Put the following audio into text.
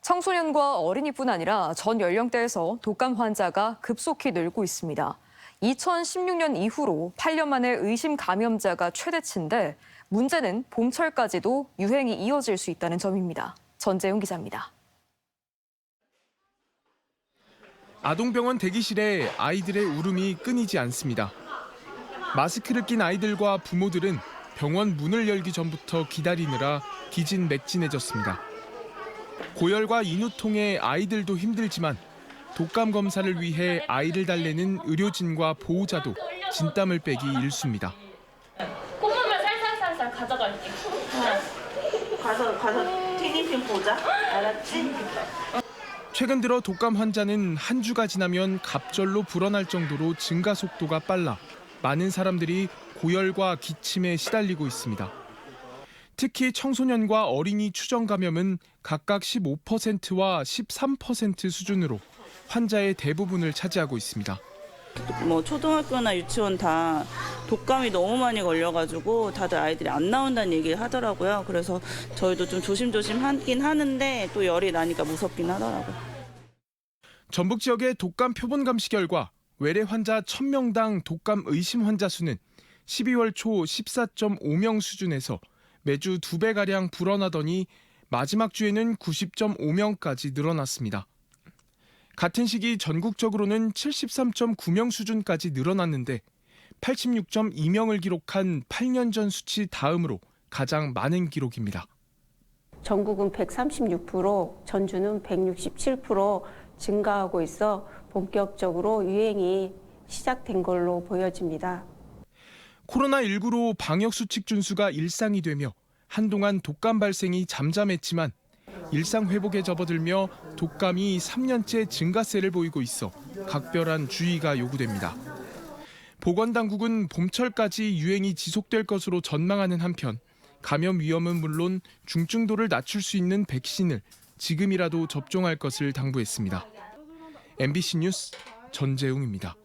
청소년과 어린이뿐 아니라 전 연령대에서 독감 환자가 급속히 늘고 있습니다. 2016년 이후로 8년 만에 의심 감염자가 최대치인데 문제는 봄철까지도 유행이 이어질 수 있다는 점입니다. 전재훈 기자입니다. 아동병원 대기실에 아이들의 울음이 끊이지 않습니다. 마스크를 낀 아이들과 부모들은 병원 문을 열기 전부터 기다리느라 기진맥진해졌습니다. 고열과 인후통에 아이들도 힘들지만 독감 검사를 위해 아이를 달래는 의료진과 보호자도 진땀을 빼기 일쑤입니다. 콧물만 살살살살 가져갈게. 가서 티니핑 보자. 알았지? 최근 들어 독감 환자는 한 주가 지나면 갑절로 불어날 정도로 증가 속도가 빨라 많은 사람들이 고열과 기침에 시달리고 있습니다. 특히 청소년과 어린이 추정 감염은 각각 15%와 13% 수준으로 환자의 대부분을 차지하고 있습니다. 초등학교나 유치원 다 독감이 너무 많이 걸려가지고 다들 아이들이 안 나온다는 얘기를 하더라고요. 그래서 저희도 좀 조심조심 하긴 하는데 또 열이 나니까 무섭긴 하더라고요. 전북 지역의 독감 표본 감시 결과 외래 환자 1000명당 독감 의심 환자 수는 12월 초 14.5명 수준에서 매주 2배가량 불어나더니 마지막 주에는 90.5명까지 늘어났습니다. 같은 시기 전국적으로는 73.9명 수준까지 늘어났는데 86.2명을 기록한 8년 전 수치 다음으로 가장 많은 기록입니다. 전국은 136%, 전주는 167% 증가하고 있어 본격적으로 유행이 시작된 걸로 보여집니다. 코로나19로 방역수칙 준수가 일상이 되며 한동안 독감 발생이 잠잠했지만 일상 회복에 접어들며 독감이 3년째 증가세를 보이고 있어 각별한 주의가 요구됩니다. 보건당국은 봄철까지 유행이 지속될 것으로 전망하는 한편 감염 위험은 물론 중증도를 낮출 수 있는 백신을 지금이라도 접종할 것을 당부했습니다. MBC 뉴스 전재웅입니다.